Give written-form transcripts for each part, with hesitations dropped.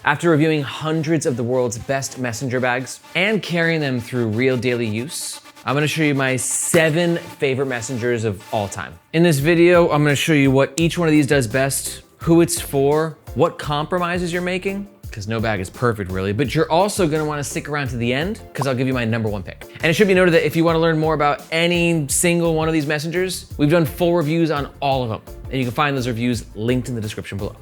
After reviewing hundreds of the world's best messenger bags and carrying them through real daily use, I'm gonna show you my 7 favorite messengers of all time. In this video, I'm gonna show you what each one of these does best, who it's for, what compromises you're making, because no bag is perfect really, but you're also gonna wanna stick around to the end because I'll give you my #1 pick. And it should be noted that if you wanna learn more about any single one of these messengers, we've done full reviews on all of them. And you can find those reviews linked in the description below.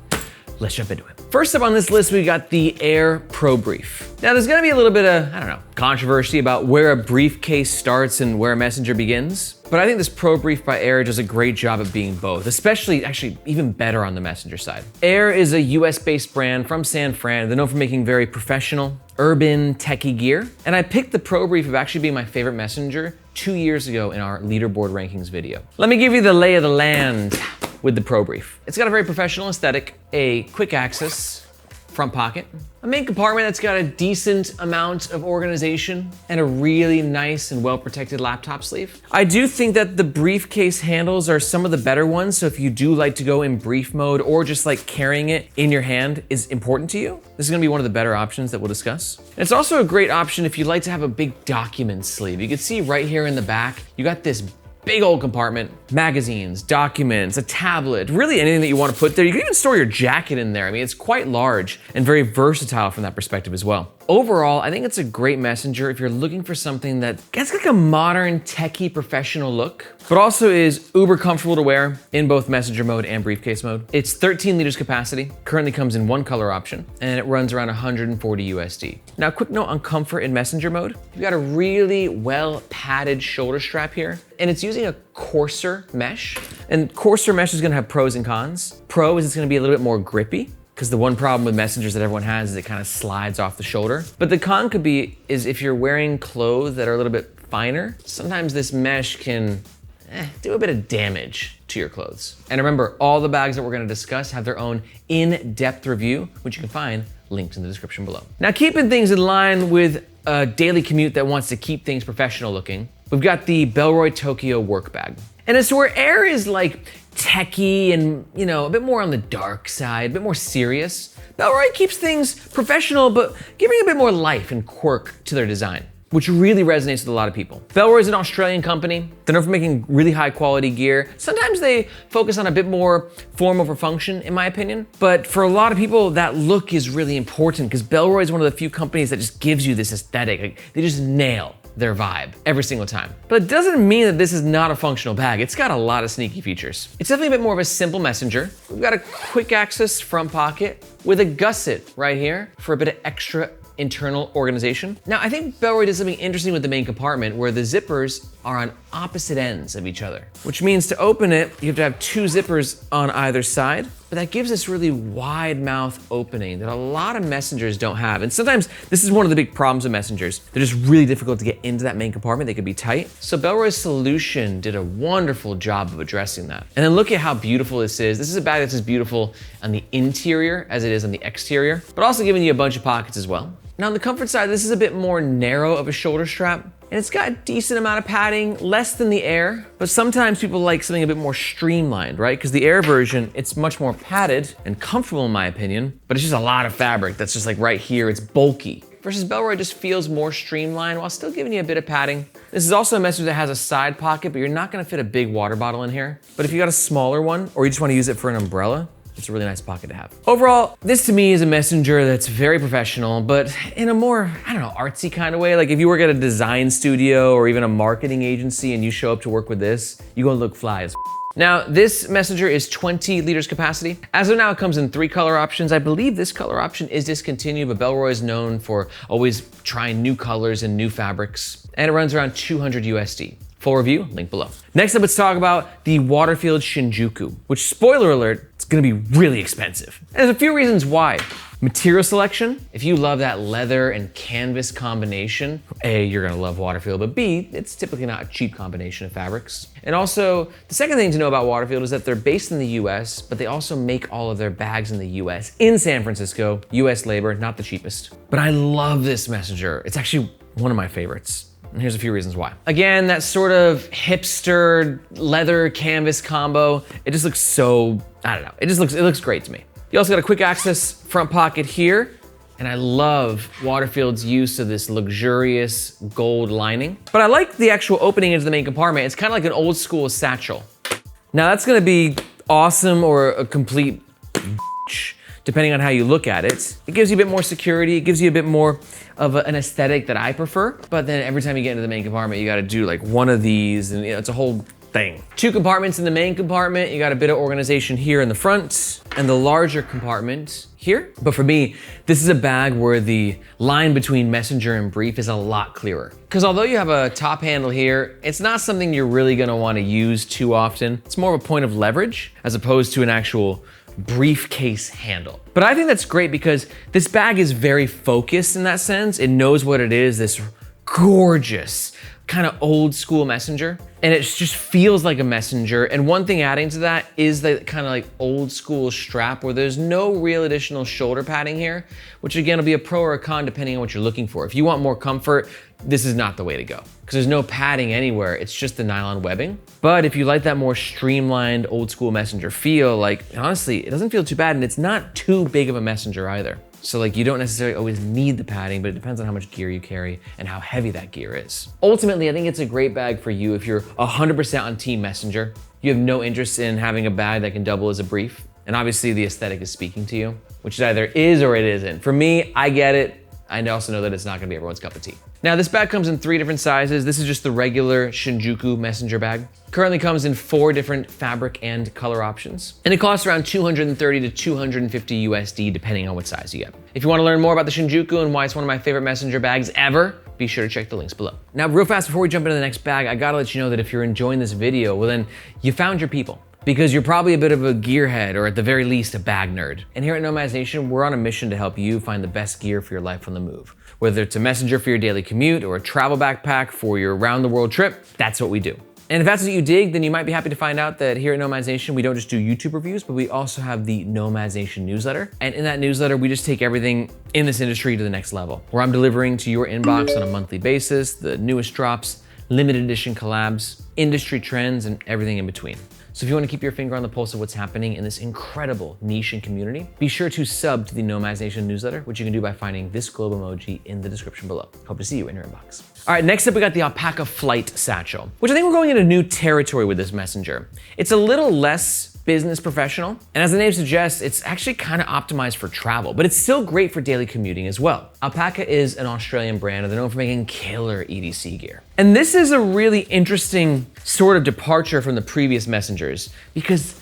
Let's jump into it. First up on this list, we got the Aer Pro Brief. Now there's gonna be a little bit of, controversy about where a briefcase starts and where a messenger begins. But I think this Pro Brief by Aer does a great job of being both, especially actually even better on the messenger side. Aer is a US-based brand from San Fran. They're known for making very professional, urban, techie gear. And I picked the Pro Brief of actually being my favorite messenger 2 years ago in our leaderboard rankings video. Let me give you the lay of the land with the Pro Brief. It's got a very professional aesthetic, a quick access front pocket, a main compartment that's got a decent amount of organization, and a really nice and well-protected laptop sleeve. I do think that the briefcase handles are some of the better ones, so if you do like to go in brief mode or just like carrying it in your hand is important to you, this is gonna be one of the better options that we'll discuss. And it's also a great option if you'd like to have a big document sleeve. You can see right here in the back, you got this big old compartment, magazines, documents, a tablet, really anything that you want to put there. You can even store your jacket in there. I mean, it's quite large and very versatile from that perspective as well. Overall, I think it's a great messenger if you're looking for something that gets like a modern, techie, professional look, but also is uber comfortable to wear in both messenger mode and briefcase mode. It's 13 liters capacity, currently comes in 1 color option, and it runs around 140 USD. Now, a quick note on comfort in messenger mode. You've got a really well padded shoulder strap here, and it's using a coarser mesh. And coarser mesh is gonna have pros and cons. Pro is it's gonna be a little bit more grippy, because the one problem with messengers that everyone has is it kind of slides off the shoulder. But the con could be is if you're wearing clothes that are a little bit finer, sometimes this mesh can do a bit of damage to your clothes. And remember, all the bags that we're gonna discuss have their own in-depth review, which you can find linked in the description below. Now, keeping things in line with a daily commute that wants to keep things professional looking, we've got the Bellroy Tokyo work bag. And it's where Aer is like techie and, a bit more on the dark side, a bit more serious. Bellroy keeps things professional, but giving a bit more life and quirk to their design, which really resonates with a lot of people. Bellroy is an Australian company. They're known for making really high quality gear. Sometimes they focus on a bit more form over function, in my opinion. But for a lot of people, that look is really important because Bellroy is one of the few companies that just gives you this aesthetic. Like, they just nail their vibe every single time. But it doesn't mean that this is not a functional bag. It's got a lot of sneaky features. It's definitely a bit more of a simple messenger. We've got a quick access front pocket with a gusset right here for a bit of extra internal organization. Now, I think Bellroy does something interesting with the main compartment where the zippers are on opposite ends of each other, which means to open it, you have to have 2 zippers on either side, but that gives this really wide mouth opening that a lot of messengers don't have. And sometimes this is one of the big problems with messengers. They're just really difficult to get into that main compartment. They could be tight. So Bellroy's solution did a wonderful job of addressing that. And then look at how beautiful this is. This is a bag that's as beautiful on the interior as it is on the exterior, but also giving you a bunch of pockets as well. Now on the comfort side, this is a bit more narrow of a shoulder strap, and it's got a decent amount of padding, less than the Aer, but sometimes people like something a bit more streamlined, right? Because the Aer version, it's much more padded and comfortable in my opinion, but it's just a lot of fabric that's just like right here, it's bulky. Versus Bellroy just feels more streamlined while still giving you a bit of padding. This is also a messenger that has a side pocket, but you're not gonna fit a big water bottle in here. But if you got a smaller one, or you just wanna use it for an umbrella, it's a really nice pocket to have. Overall, this to me is a messenger that's very professional, but in a more, artsy kind of way. Like if you work at a design studio or even a marketing agency and you show up to work with this, you're gonna look fly as Now, this messenger is 20 liters capacity. As of now, it comes in 3 color options. I believe this color option is discontinued, but Bellroy is known for always trying new colors and new fabrics. And it runs around 200 USD. Full review, link below. Next up, let's talk about the Waterfield Shinjuku, which, spoiler alert, it's gonna be really expensive. And there's a few reasons why. Material selection, if you love that leather and canvas combination, A, you're gonna love Waterfield, but B, it's typically not a cheap combination of fabrics. And also, the second thing to know about Waterfield is that they're based in the US, but they also make all of their bags in the US, in San Francisco, US labor, not the cheapest. But I love this messenger. It's actually one of my favorites. And here's a few reasons why. Again, that sort of hipster leather canvas combo, it just looks so, it looks great to me. You also got a quick access front pocket here And I love Waterfield's use of this luxurious gold lining. But I like the actual opening into the main compartment. It's kind of like an old school satchel. Now that's gonna be awesome or a complete depending on how you look at it. It gives you a bit more security. It gives you a bit more of an aesthetic that I prefer. But then every time you get into the main compartment, you gotta do like one of these, and it's a whole thing. 2 compartments in the main compartment. You got a bit of organization here in the front and the larger compartment here. But for me, this is a bag where the line between messenger and brief is a lot clearer. Because although you have a top handle here, it's not something you're really gonna wanna use too often. It's more of a point of leverage as opposed to an actual briefcase handle. But I think that's great because this bag is very focused in that sense. It knows what it is, this gorgeous, kind of old school messenger. And it just feels like a messenger. And one thing adding to that is the kind of like old school strap where there's no real additional shoulder padding here, which again will be a pro or a con depending on what you're looking for. If you want more comfort, this is not the way to go because there's no padding anywhere. It's just the nylon webbing. But if you like that more streamlined old school messenger feel, like honestly, it doesn't feel too bad and it's not too big of a messenger either. So like you don't necessarily always need the padding, but it depends on how much gear you carry and how heavy that gear is. Ultimately, I think it's a great bag for you if you're 100% on team messenger. You have no interest in having a bag that can double as a brief. And obviously the aesthetic is speaking to you, which it either is or it isn't. For me, I get it. I also know that it's not gonna be everyone's cup of tea. Now this bag comes in 3 different sizes. This is just the regular Shinjuku messenger bag. Currently comes in 4 different fabric and color options. And it costs around 230 to 250 USD depending on what size you get. If you wanna learn more about the Shinjuku and why it's one of my favorite messenger bags ever, be sure to check the links below. Now real fast before we jump into the next bag, I gotta let you know that if you're enjoying this video, well then you found your people. Because you're probably a bit of a gearhead or at the very least a bag nerd. And here at Nomads Nation, we're on a mission to help you find the best gear for your life on the move. Whether it's a messenger for your daily commute or a travel backpack for your round the world trip, that's what we do. And if that's what you dig, then you might be happy to find out that here at Nomads Nation, we don't just do YouTube reviews, but we also have the Nomads Nation newsletter. And in that newsletter, we just take everything in this industry to the next level, where I'm delivering to your inbox on a monthly basis, the newest drops, limited edition collabs, industry trends, and everything in between. So if you want to keep your finger on the pulse of what's happening in this incredible niche and community, be sure to sub to the Nomads Nation newsletter, which you can do by finding this globe emoji in the description below. Hope to see you in your inbox. All right, next up we got the Alpaka Flight Satchel, which I think we're going into new territory with this messenger. It's a little less business professional, and as the name suggests, it's actually kind of optimized for travel, but it's still great for daily commuting as well. Alpaka is an Australian brand, and they're known for making killer EDC gear. And this is a really interesting sort of departure from the previous messengers, because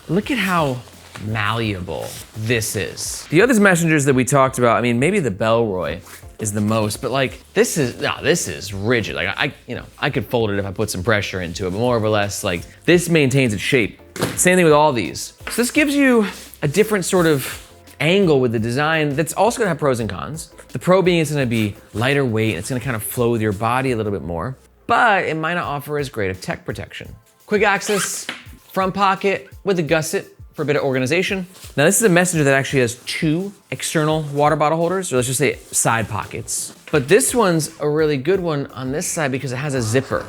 look at how malleable this is. The other messengers that we talked about, I mean, maybe the Bellroy is the most, but like this is rigid. Like I could fold it if I put some pressure into it, but more or less like this maintains its shape. Same thing with all these. So this gives you a different sort of angle with the design that's also gonna have pros and cons. The pro being it's gonna be lighter weight, and it's gonna kind of flow with your body a little bit more, but it might not offer as great of tech protection. Quick access, front pocket with a gusset for a bit of organization. Now this is a messenger that actually has 2 external water bottle holders, or let's just say side pockets. But this one's a really good one on this side because it has a zipper,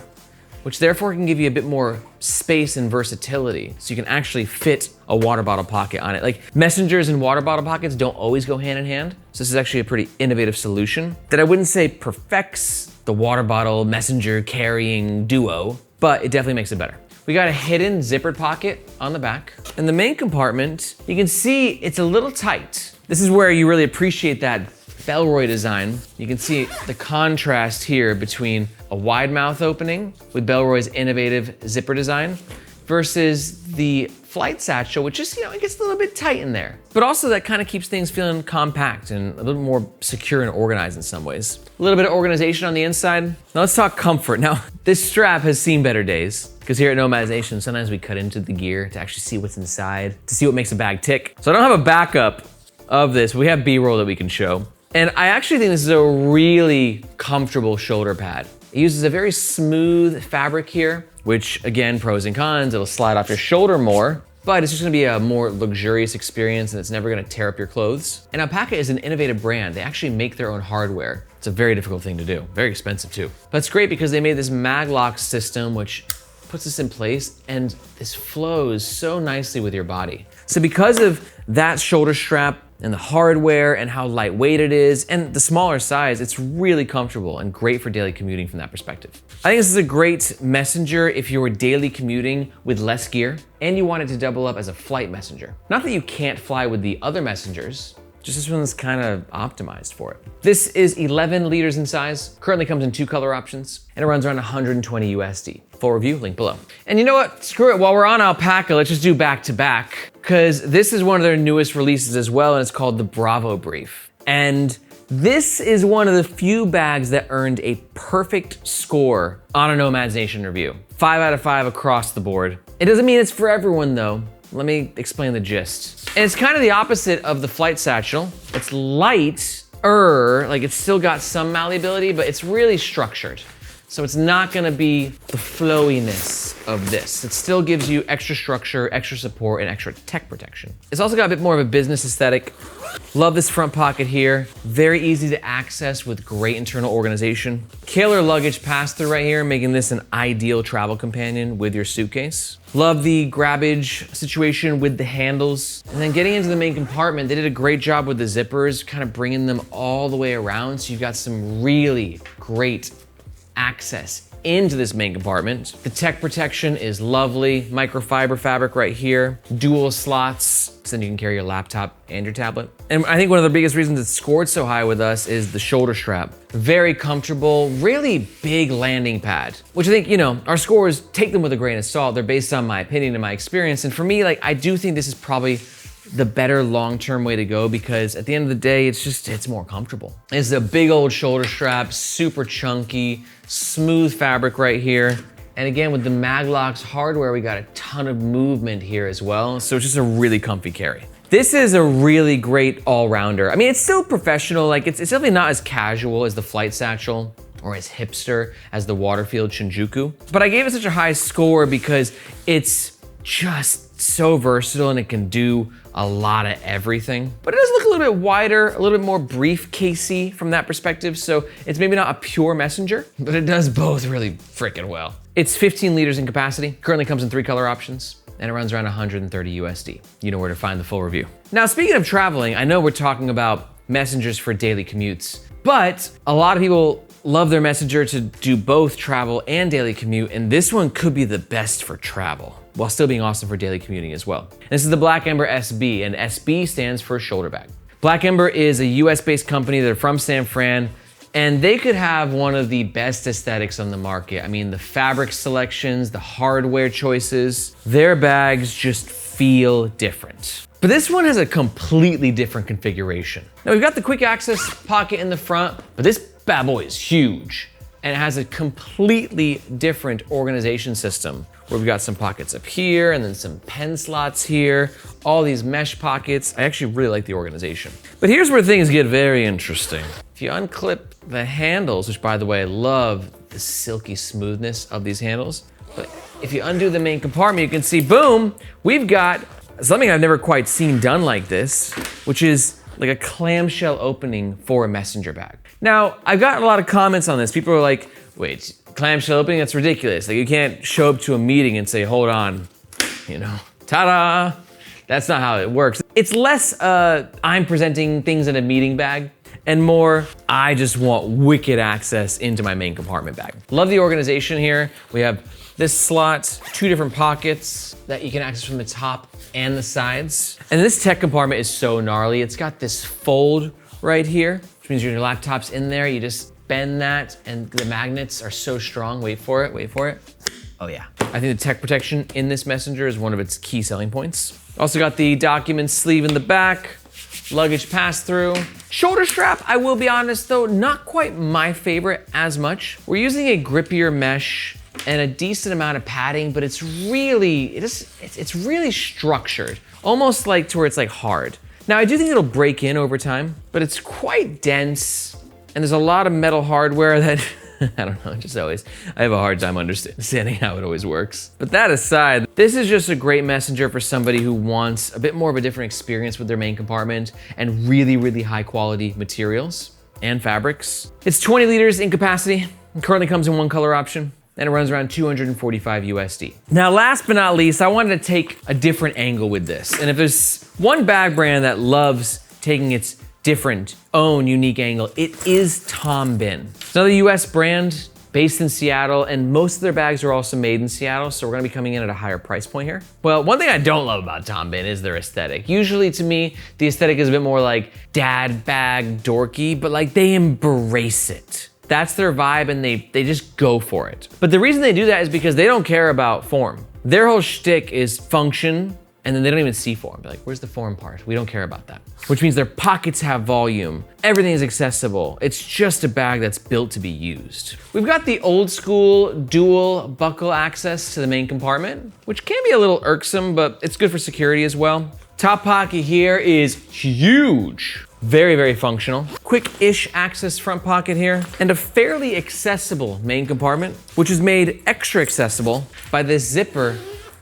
which therefore can give you a bit more space and versatility. So you can actually fit a water bottle pocket on it. Like messengers and water bottle pockets don't always go hand in hand. So this is actually a pretty innovative solution that I wouldn't say perfects the water bottle messenger carrying duo, but it definitely makes it better. We got a hidden zippered pocket on the back. In the main compartment, you can see it's a little tight. This is where you really appreciate that Bellroy design. You can see the contrast here between a wide mouth opening with Bellroy's innovative zipper design versus the Flight Satchel, which is, it gets a little bit tight in there. But also that kind of keeps things feeling compact and a little more secure and organized in some ways. A little bit of organization on the inside. Now let's talk comfort. Now, this strap has seen better days, because here at Nomads Nation, sometimes we cut into the gear to actually see what's inside, to see what makes a bag tick. So I don't have a backup of this. We have B-roll that we can show. And I actually think this is a really comfortable shoulder pad. It uses a very smooth fabric here, which again, pros and cons, it'll slide off your shoulder more, but it's just gonna be a more luxurious experience and it's never gonna tear up your clothes. And Alpaka is an innovative brand. They actually make their own hardware. It's a very difficult thing to do, very expensive too. But it's great because they made this mag lock system, which puts this in place and this flows so nicely with your body. So because of that shoulder strap and the hardware and how lightweight it is, and the smaller size, it's really comfortable and great for daily commuting from that perspective. I think this is a great messenger if you were daily commuting with less gear and you wanted to double up as a flight messenger. Not that you can't fly with the other messengers, just this one's kind of optimized for it. This is 11 liters in size, currently comes in 2 color options, and it runs around 120 USD. Full review, link below. And you know what? Screw it, while we're on Alpaka, let's just do back to back, because this is one of their newest releases as well, and it's called the Bravo Brief. And this is one of the few bags that earned a perfect score on a Nomads Nation review. 5 out of 5 across the board. It doesn't mean it's for everyone though. Let me explain the gist. And it's kind of the opposite of the flight satchel. It's lighter, like it's still got some malleability, but it's really structured. So it's not gonna be the flowiness of this. It still gives you extra structure, extra support, and extra tech protection. It's also got a bit more of a business aesthetic. Love this front pocket here. Very easy to access with great internal organization. Kaler luggage pass-through right here, making this an ideal travel companion with your suitcase. Love the grabbage situation with the handles. And then getting into the main compartment, they did a great job with the zippers, kind of bringing them all the way around. So you've got some really great access into this main compartment. The tech protection is lovely. Microfiber fabric right here. Dual slots, so then you can carry your laptop and your tablet. And I think one of the biggest reasons it scored so high with us is the shoulder strap. Very comfortable, really big landing pad, which I think, you know, our scores, take them with a grain of salt. They're based on my opinion and my experience. And for me, like, I do think this is probably the better long-term way to go, because at the end of the day, it's more comfortable. It's a big old shoulder strap, super chunky, smooth fabric right here. And again, with the Maglocks hardware, we got a ton of movement here as well. So it's just a really comfy carry. This is a really great all-rounder. I mean, it's still professional. Like it's definitely not as casual as the flight satchel or as hipster as the Waterfield Shinjuku. But I gave it such a high score because it's just so versatile and it can do a lot of everything. But it does look a little bit wider, a little bit more briefcasey from that perspective. So it's maybe not a pure messenger, but it does both really freaking well. It's 15 liters in capacity, currently comes in 3 color options, and it runs around 130 USD. You know where to find the full review. Now, speaking of traveling, I know we're talking about messengers for daily commutes, but a lot of people love their messenger to do both travel and daily commute, and this one could be the best for travel, while still being awesome for daily commuting as well. This is the Black Ember SB, and SB stands for shoulder bag. Black Ember is a US-based company. They're from San Fran, and they could have one of the best aesthetics on the market. I mean, the fabric selections, the hardware choices, their bags just feel different. But this one has a completely different configuration. Now, we've got the quick access pocket in the front, but this bad boy is huge, and it has a completely different organization system where we've got some pockets up here and then some pen slots here, all these mesh pockets. I actually really like the organization. But here's where things get very interesting. If you unclip the handles, which by the way, I love the silky smoothness of these handles, but if you undo the main compartment, you can see, boom, we've got something I've never quite seen done like this, which is like a clamshell opening for a messenger bag. Now, I've gotten a lot of comments on this. People are like, wait, clamshell opening, that's ridiculous. Like, you can't show up to a meeting and say, hold on, you know, ta-da. That's not how it works. It's less I'm presenting things in a meeting bag and more, I just want wicked access into my main compartment bag. Love the organization here. We have this slot, 2 different pockets that you can access from the top and the sides. And this tech compartment is so gnarly. It's got this fold right here, which means your laptop's in there. You just bend that and the magnets are so strong. Wait for it, wait for it. Oh yeah. I think the tech protection in this messenger is one of its key selling points. Also got the document sleeve in the back, luggage pass-through. Shoulder strap, I will be honest though, not quite my favorite as much. We're using a grippier mesh and a decent amount of padding, but it's really structured, almost like to where it's like hard. Now I do think it'll break in over time, but it's quite dense and there's a lot of metal hardware that, I don't know, just always, I have a hard time understanding how it always works. But that aside, this is just a great messenger for somebody who wants a bit more of a different experience with their main compartment and really, really high quality materials and fabrics. It's 20 liters in capacity. It currently comes in 1 color option, and it runs around 245 USD. Now, last but not least, I wanted to take a different angle with this. And if there's one bag brand that loves taking its different, own unique angle. It is Bihn. It's another US brand based in Seattle, and most of their bags are also made in Seattle, so we're gonna be coming in at a higher price point here. Well, one thing I don't love about Bihn is their aesthetic. Usually to me, the aesthetic is a bit more like dad bag dorky, but like they embrace it. That's their vibe and they just go for it. But the reason they do that is because they don't care about form. Their whole shtick is function, and then they don't even see form. They're like, where's the form part? We don't care about that. Which means their pockets have volume. Everything is accessible. It's just a bag that's built to be used. We've got the old school dual buckle access to the main compartment, which can be a little irksome, but it's good for security as well. Top pocket here is huge. Very, very functional. Quick-ish access front pocket here, and a fairly accessible main compartment, which is made extra accessible by this zipper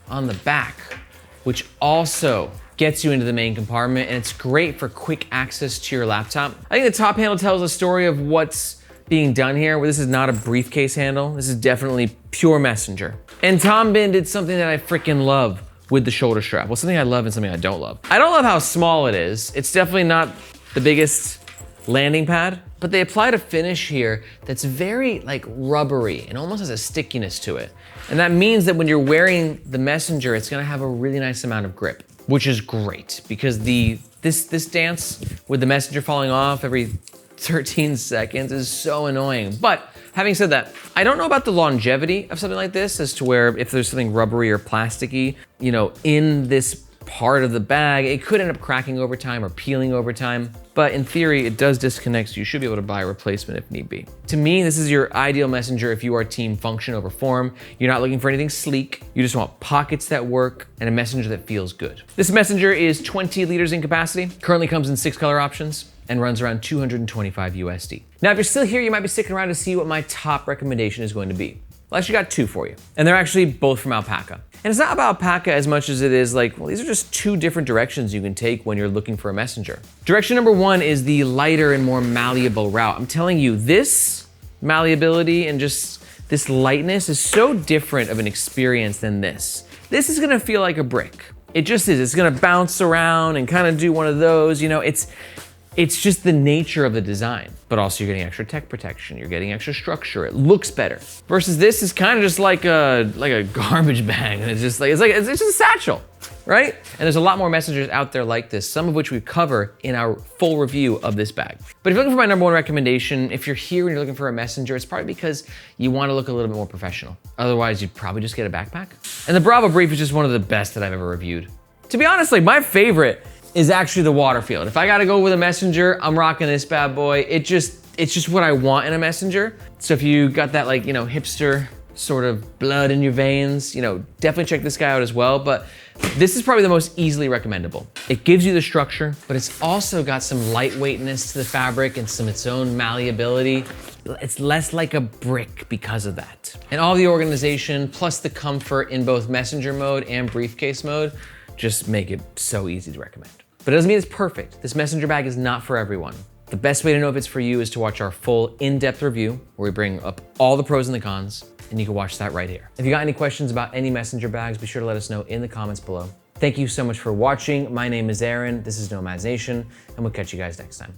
on the back, which also gets you into the main compartment, and it's great for quick access to your laptop. I think the top handle tells a story of what's being done here, where this is not a briefcase handle. This is definitely pure messenger. And Bihn did something that I freaking love with the shoulder strap. Well, something I love and something I don't love. I don't love how small it is. It's definitely not the biggest landing pad, but they applied a finish here that's very like rubbery and almost has a stickiness to it. And that means that when you're wearing the messenger, it's gonna have a really nice amount of grip, which is great because this dance with the messenger falling off every 13 seconds is so annoying. But having said that, I don't know about the longevity of something like this as to where if there's something rubbery or plasticky, you know, in this part of the bag, it could end up cracking over time or peeling over time. But in theory, it does disconnect, so you should be able to buy a replacement if need be. To me, this is your ideal messenger if you are team function over form. You're not looking for anything sleek. You just want pockets that work and a messenger that feels good. This messenger is 20 liters in capacity, currently comes in 6 color options, and runs around 225 USD. Now, if you're still here, you might be sticking around to see what my top recommendation is going to be. Well, I actually got 2 for you, and they're actually both from Alpaka. And it's not about Alpaka as much as it is like, well, these are just 2 different directions you can take when you're looking for a messenger. Direction number 1 is the lighter and more malleable route. I'm telling you, this malleability and just this lightness is so different of an experience than this. This is gonna feel like a brick. It just is. It's gonna bounce around and kind of do one of those, you know, it's just the nature of the design, but also you're getting extra tech protection, you're getting extra structure, it looks better. Versus this is kind of just like a garbage bag, and it's just a satchel, right? And there's a lot more messengers out there like this, some of which we cover in our full review of this bag. But if you're looking for my number 1 recommendation, if you're here and you're looking for a messenger, it's probably because you want to look a little bit more professional. Otherwise, you'd probably just get a backpack. And the Bravo Brief is just one of the best that I've ever reviewed. To be honest, like my favorite is actually the Waterfield. If I gotta go with a messenger, I'm rocking this bad boy. It's just what I want in a messenger. So if you got that like, you know, hipster sort of blood in your veins, you know, definitely check this guy out as well. But this is probably the most easily recommendable. It gives you the structure, but it's also got some lightweightness to the fabric and its own malleability. It's less like a brick because of that. And all the organization plus the comfort in both messenger mode and briefcase mode just make it so easy to recommend. But it doesn't mean it's perfect. This messenger bag is not for everyone. The best way to know if it's for you is to watch our full in-depth review where we bring up all the pros and the cons, and you can watch that right here. If you got any questions about any messenger bags, be sure to let us know in the comments below. Thank you so much for watching. My name is Aaron, this is Nomads Nation, and we'll catch you guys next time.